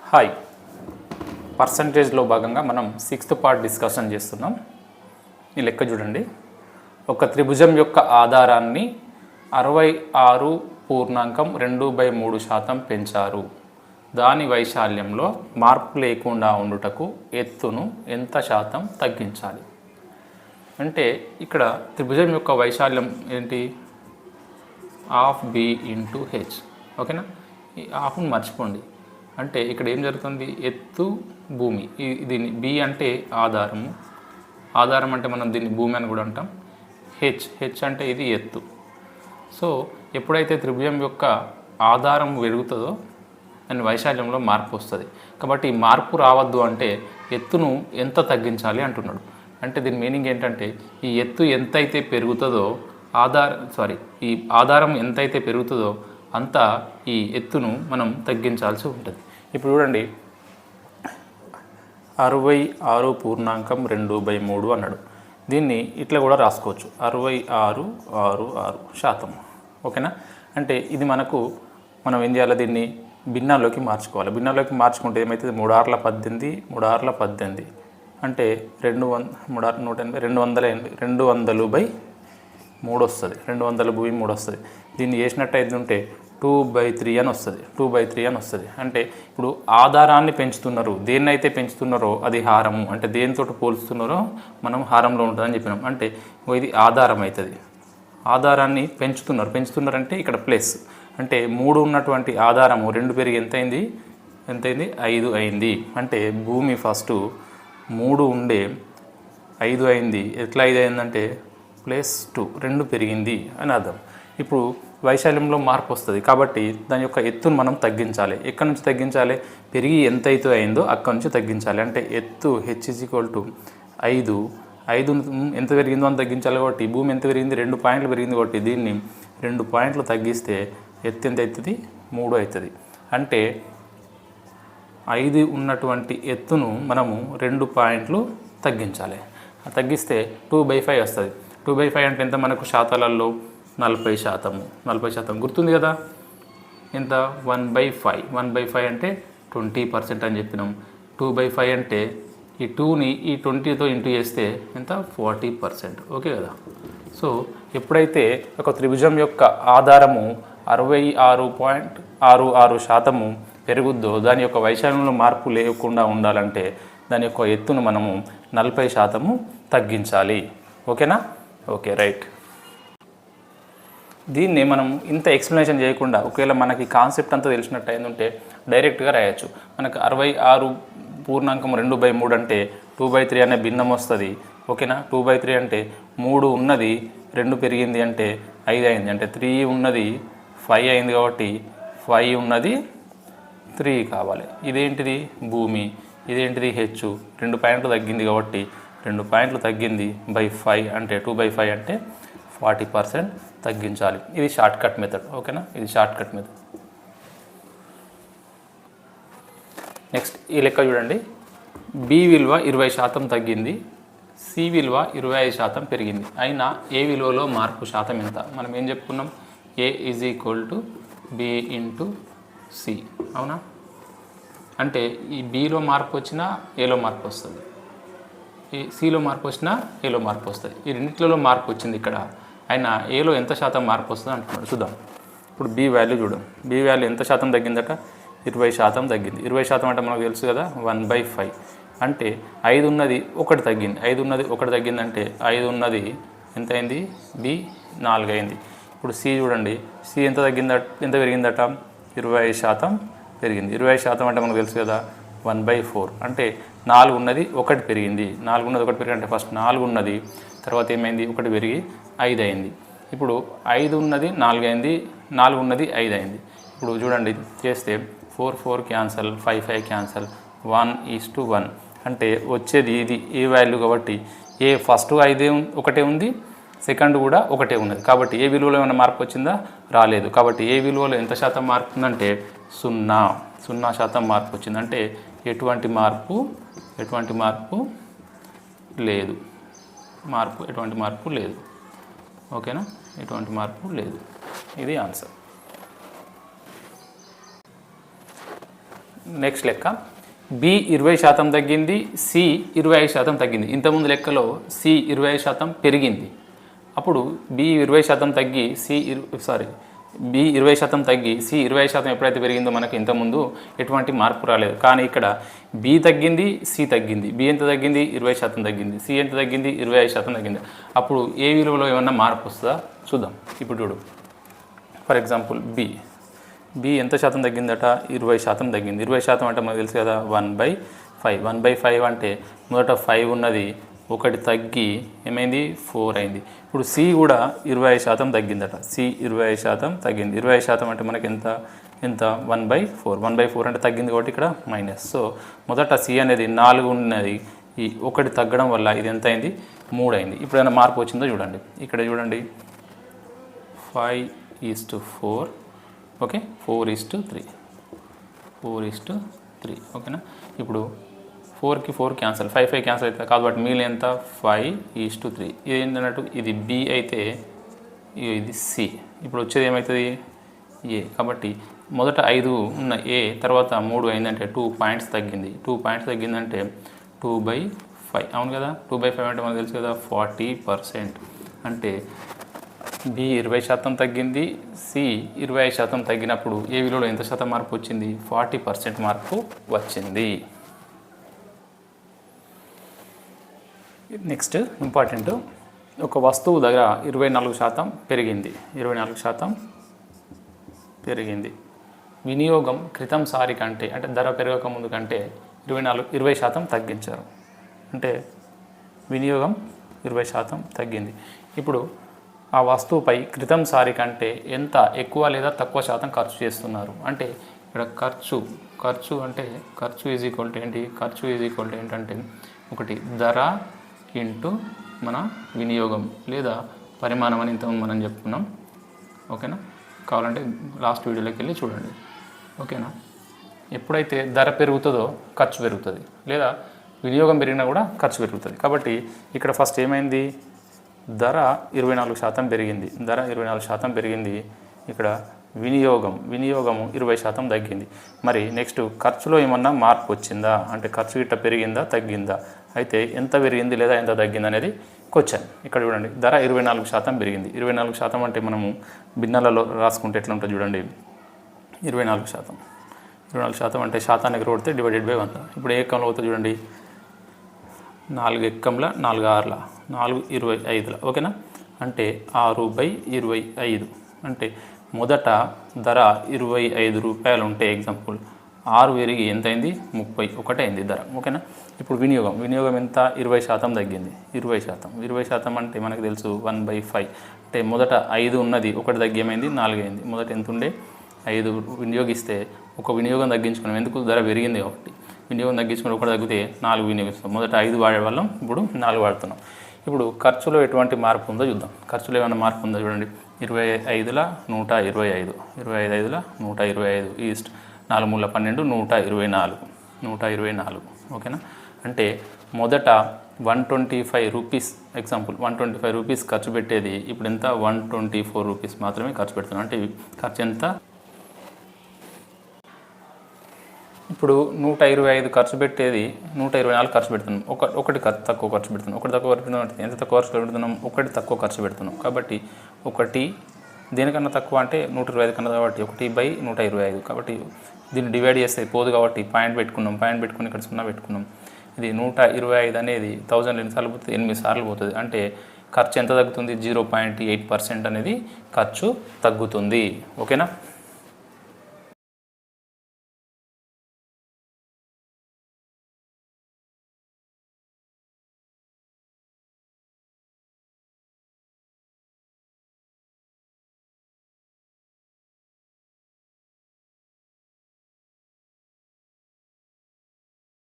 Hi, పర్సంటేజ్లో భాగంగా మనం 6th part discussion చేస్తున్నాం. ఈ లెక్క చూడండి. ఒక త్రిభుజం యొక్క ఆధారాన్ని 66.23% పెంచారు. దాని వైశాల్యంలో మార్పు లేకుండా ఉండుటకు ఎత్తును ఎంత శాతం తగ్గించాలి? అంటే ఇక్కడ త్రిభుజం యొక్క వైశాల్యం ఏంటి? Half b into h. ఓకేనా? ఈ హాఫ్ను మర్చిపోండి. అంటే ఇక్కడ ఏం జరుగుతుంది? ఎత్తు భూమి. దీన్ని బి అంటే ఆధారము. ఆధారం అంటే మనం దీన్ని భూమి అని కూడా అంటాం. హెచ్ అంటే ఇది ఎత్తు. సో ఎప్పుడైతే త్రిభుజం యొక్క ఆధారం పెరుగుతుందో దాని వైశాల్యంలో మార్పు వస్తుంది. కాబట్టి ఈ మార్పు రావద్దు అంటే ఎత్తును ఎంత తగ్గించాలి అంటున్నాడు. అంటే దీని మీనింగ్ ఏంటంటే ఈ ఎత్తు ఎంతైతే పెరుగుతుందో ఈ ఆధారం ఎంతైతే పెరుగుతుందో అంత ఈ ఎత్తును మనం తగ్గించాల్సి ఉంటుంది. ఇప్పుడు చూడండి, 66.23 అన్నాడు. దీన్ని ఇట్లా కూడా రాసుకోవచ్చు, 66.66%. ఓకేనా? అంటే ఇది మనం ఏం చేయాలి? దీన్ని భిన్నాల్లోకి మార్చుకోవాలి. భిన్నాల్లోకి మార్చుకుంటే ఏమవుతుంది? 3 6 18, 3 6 18 అంటే 200/3 వస్తుంది. 200/3 వస్తుంది. దీన్ని చేసినట్టయితే ఉంటే 2/3 అని వస్తుంది. 2/3 అని వస్తుంది. అంటే ఇప్పుడు ఆధారాన్ని పెంచుతున్నారు. దేన్నైతే పెంచుతున్నారో అది హారము. అంటే దేనితో పోల్చుతున్నారో మనం హారంలో ఉంటుందని చెప్పినాం. అంటే ఇది ఆధారం అవుతుంది. ఆధారాన్ని పెంచుతున్నారంటే ఇక్కడ ప్లస్ అంటే 3 ఉన్నటువంటి ఆధారము 2 పెరిగి ఎంతైంది? 5 అయింది. అంటే భూమి ఫస్ట్ 3 ఉండే 5 అయింది. ఎట్లా 5 అయిందంటే +2, 2 పెరిగింది అని అర్థం. ఇప్పుడు వైశాల్యంలో మార్పు వస్తుంది. కాబట్టి దాని యొక్క ఎత్తును మనం తగ్గించాలి. ఎక్కడి నుంచి తగ్గించాలి? పెరిగి ఎంతైతే అయిందో అక్కడి నుంచి తగ్గించాలి. అంటే ఎత్తు H = 5. 5 ఎంత పెరిగిందో అని తగ్గించాలి. కాబట్టి భూమి ఎంత పెరిగింది? 2 పాయింట్లు పెరిగింది. కాబట్టి దీన్ని 2 పాయింట్లు తగ్గిస్తే ఎత్తు ఎంత అవుతుంది? 3 అవుతుంది. అంటే 5 ఉన్నటువంటి ఎత్తును మనము 2 పాయింట్లు తగ్గించాలి. తగ్గిస్తే 2/5 వస్తుంది. 2/5 అంటే ఎంత మనకు శాతాలలో? 40%. 40% గుర్తుంది కదా? ఎంత? 1/5. 1/5 అంటే 20% అని చెప్పినాం. 2/5 అంటే ఈ 2ని ఈ 20తో ఇంటూ చేస్తే ఎంత? 40%. ఓకే కదా? సో ఎప్పుడైతే ఒక త్రిభుజం యొక్క ఆధారము 66.66% పెరుగుద్దో దాని యొక్క వైశాల్యంలో మార్పు లేకుండా ఉండాలంటే దాని యొక్క ఎత్తును మనము 40% తగ్గించాలి. ఓకేనా? Okay, right. దీన్ని మనం ఇంత ఎక్స్ప్లెనేషన్ చేయకుండా ఒకవేళ మనకి కాన్సెప్ట్ అంతా తెలిసినట్టు అయిందంటే డైరెక్ట్గా రాయొచ్చు. మనకు 66.23 అంటే 2/3 అనే భిన్నం వస్తుంది. ఓకేనా? 2/3 అంటే 3 ఉన్నది 2 పెరిగింది అంటే 5 అయింది. అంటే 3 ఉన్నది 5 అయింది. కాబట్టి 5 ఉన్నది 3 కావాలి. ఇదేంటిది? భూమి. ఇదేంటిది? హెచ్. 2 పాయింట్లు తగ్గింది. కాబట్టి 2 పాయింట్లు తగ్గింది /5 అంటే 2/5 అంటే 40% తగ్గించాలి. ఇది షార్ట్కట్ మెథడ్. ఓకేనా? ఇది షార్ట్కట్ మెథడ్. నెక్స్ట్ ఈ లెక్క చూడండి. బి విలువ 20% తగ్గింది. సి విలువ 25% పెరిగింది. అయినా ఏ విలువలో మార్పు శాతం ఎంత? మనం ఏం చెప్పుకున్నాం? A = B × C. అవునా? అంటే ఈ బిలో మార్పు వచ్చినా ఏలో మార్పు వస్తుంది. ఈ సిలో మార్పు వచ్చినా ఏలో మార్పు వస్తుంది. ఈ రెండింటిలో మార్పు వచ్చింది ఇక్కడ. అయినా ఏలో ఎంత శాతం మార్పు వస్తుంది అంటున్నాడు. చూద్దాం. ఇప్పుడు బి వాల్యూ చూద్దాం. బి వాల్యూ ఎంత శాతం తగ్గిందట? 20% తగ్గింది. 20% అంటే మనకు తెలుసు కదా, 1/5. అంటే 5 ఉన్నది 1 తగ్గింది. 5 ఉన్నది 1 తగ్గిందంటే 5 ఉన్నది ఎంత అయింది? బి 4 అయింది. ఇప్పుడు సి చూడండి. సి ఎంత పెరిగిందట? 20% పెరిగింది. 20% అంటే మనకు తెలుసు కదా, 1/4. అంటే 4 ఉన్నది 1 పెరిగింది. 4 ఉన్నది 1 పెరిగింది అంటే ఫస్ట్ 4 ఉన్నది, తర్వాత ఏమైంది? 1 పెరిగి 5 అయింది. ఇప్పుడు 5 ఉన్నది 4 అయింది, 4 ఉన్నది 5 అయింది. ఇప్పుడు చూడండి చేస్తే 4 4 క్యాన్సల్, 5 5 క్యాన్సల్, 1:1. అంటే వచ్చేది ఇది ఏ వాల్యూ కాబట్టి ఏ ఫస్ట్ 5 ఒకటే ఉంది, సెకండ్ కూడా ఒకటే ఉన్నది. కాబట్టి ఏ విలువలో ఏమైనా మార్పు వచ్చిందా? రాలేదు. కాబట్టి ఏ విలువలో ఎంత శాతం మార్పు ఉందంటే 0% మార్పు వచ్చింది. అంటే ఎటువంటి మార్పు లేదు. ఎటువంటి మార్పు లేదు. ఓకేనా? ఎటువంటి మార్పు లేదు. ఇది ఆన్సర్. నెక్స్ట్ లెక్క బి 20% తగ్గింది, సి 25% తగ్గింది. ఇంతకుముందు లెక్కలో సి 25% పెరిగింది. అప్పుడు బి 20% తగ్గి బి 20% తగ్గి సి 20% ఎప్పుడైతే పెరిగిందో మనకి ఇంతకుముందు ఎటువంటి మార్పు రాలేదు. కానీ ఇక్కడ బి తగ్గింది, సి తగ్గింది. బి ఎంత తగ్గింది? 20% తగ్గింది. సి ఎంత తగ్గింది? 25% తగ్గింది. అప్పుడు ఏ విలువలో ఏమన్నా మార్పు వస్తుందా చూద్దాం. ఇప్పుడు చూడు, ఫర్ ఎగ్జాంపుల్ బి ఎంత శాతం తగ్గిందట? 20% తగ్గింది. 20% అంటే మనకు తెలుసు కదా, 1/5. 1/5 అంటే మొదట 5 ఉన్నది, ఒకటి తగ్గి ఏమైంది? 4 అయింది. ఇప్పుడు సి కూడా 25% తగ్గిందట. సి 25% తగ్గింది. 25% అంటే మనకి ఎంత 1/4. 1/4 అంటే తగ్గింది కాబట్టి ఇక్కడ మైనస్. సో మొదట సి అనేది 4 ఉన్నది, ఈ ఒకటి తగ్గడం వల్ల ఇది ఎంత అయింది? 3 అయింది. ఇప్పుడు ఏమైనా మార్పు వచ్చిందో చూడండి. ఇక్కడ చూడండి, 5:4, ఓకే, 4:3. 4:3, ఓకేనా. ఇప్పుడు 4కి 4 క్యాన్సల్, 5 క్యాన్సల్ అవుతుంది కాబట్టి మిగిలిన ఎంత? 5:3. ఇది ఏంటన్నట్టు, ఇది బి అయితే ఇది సి. ఇప్పుడు వచ్చేది ఏమవుతుంది? ఏ. కాబట్టి మొదట 5 ఉన్న ఏ తర్వాత 3 అయిందంటే 2 పాయింట్స్ తగ్గింది. 2 పాయింట్స్ తగ్గిందంటే 2/5. అవును కదా, 2/5 అంటే మనకు తెలుసు కదా, 40%. అంటే బి 20% తగ్గింది, సి 25% తగ్గినప్పుడు ఏ విలువలో ఎంత శాతం మార్పు వచ్చింది? 40% మార్పు వచ్చింది. నెక్స్ట్ ఇంపార్టెంట్, ఒక వస్తువు దగ్గర 24% పెరిగింది. 24% పెరిగింది. వినియోగం క్రితం సారి కంటే, అంటే ధర పెరగక ముందు కంటే 20% తగ్గించారు. అంటే వినియోగం 20% తగ్గింది. ఇప్పుడు ఆ వస్తువుపై క్రితం సారి కంటే ఎంత ఎక్కువ లేదా తక్కువ శాతం ఖర్చు చేస్తున్నారు. అంటే ఇక్కడ ఖర్చు అంటే ఖర్చు ఈజ్ ఈక్వల్ టు ఏంటి? ఖర్చు ఈజ్ ఈక్వల్ టు ఏంటంటే ఒకటి ధర ఇంటూ మన వినియోగం లేదా పరిమాణం అని ఇంతకుముందు మనం చెప్పుకున్నాం. ఓకేనా, కావాలంటే లాస్ట్ వీడియోలోకి వెళ్ళి చూడండి. ఓకేనా, ఎప్పుడైతే ధర పెరుగుతుందో ఖర్చు పెరుగుతుంది, లేదా వినియోగం పెరిగినా కూడా ఖర్చు పెరుగుతుంది. కాబట్టి ఇక్కడ ఫస్ట్ ఏమైంది? ధర 24% పెరిగింది. ధర 24% పెరిగింది. ఇక్కడ వినియోగము 20% తగ్గింది. మరి నెక్స్ట్ ఖర్చులో ఏమన్నా మార్పు వచ్చిందా? అంటే ఖర్చు గిట్ట పెరిగిందా తగ్గిందా? అయితే ఎంత పెరిగింది లేదా ఎంత తగ్గింది అనేది క్వశ్చన్. ఇక్కడ చూడండి, ధర 24% పెరిగింది. 24% అంటే మనము భిన్నాలలో రాసుకుంటే ఎట్లా ఉంటుంది చూడండి. 24% అంటే శాతానికి కొడితే డివైడెడ్ బై 100. ఇప్పుడు ఏ ఎక్కంలో అవుతుంది చూడండి, 4 ఎక్కంల 4 ఆర్ల 4 25. ఓకేనా, అంటే 6/25. అంటే మొదట ధర 25 రూపాయలు ఉంటే ఎగ్జాంపుల్ 6 పెరిగి ఎంత అయింది? 31 అయింది ధర. ఓకేనా, ఇప్పుడు వినియోగం ఎంత? 20% తగ్గింది. 20% అంటే మనకు తెలుసు 1/5. అంటే మొదట 5 ఉన్నది, ఒకటి తగ్గి ఏమైంది? 4 అయింది. మొదట ఎంత ఉండే? 5 వినియోగిస్తే ఒక వినియోగం తగ్గించుకున్నాం. ఎందుకు? ధర పెరిగింది కాబట్టి. వినియోగం తగ్గించుకుని ఒకటి తగ్గితే 4 వినియోగిస్తాం. మొదట 5 వాడేవాళ్ళం, ఇప్పుడు 4 వాడుతున్నాం. ఇప్పుడు ఖర్చులో ఎటువంటి మార్పు ఉందో చూద్దాం. ఖర్చులో ఏమైనా మార్పు ఉందో చూడండి. 25ల 125, 25ల 125 ఈస్ట్ 4 3 12, 124. ఓకేనా, అంటే మొదట 125 రూపీస్, ఎగ్జాంపుల్ 125 రూపీస్ ఖర్చు పెట్టేది ఇప్పుడు ఎంత? 124 రూపీస్ మాత్రమే ఖర్చు పెడుతున్నాం. అంటే ఖర్చు ఎంత? ఇప్పుడు 125 ఖర్చు పెట్టేది 124 ఖర్చు పెడుతున్నాం. ఒకటి తక్కువ ఖర్చు పెడుతున్నాం. ఒకటి తక్కువ ఖర్చు పెడుతున్నాం. ఎంత తక్కువ ఖర్చు పెడుతున్నాం? ఒకటి తక్కువ ఖర్చు పెడుతున్నాం. కాబట్టి ఒకటి దేనికన్నా తక్కువ అంటే 125 కన్నా, కాబట్టి 1/125. కాబట్టి దీన్ని డివైడ్ చేస్తే పోదు కాబట్టి పాయింట్ పెట్టుకున్నాం. పాయింట్ పెట్టుకుని ఇక్కడ 0 పెట్టుకున్నాం. ఇది 125 అనేది 1000 ఎన్నిసార్లు పోతుంది? 8 సార్లు పోతుంది. అంటే ఖర్చు ఎంత తగ్గుతుంది? 0.8% అనేది ఖర్చు తగ్గుతుంది. ఓకేనా.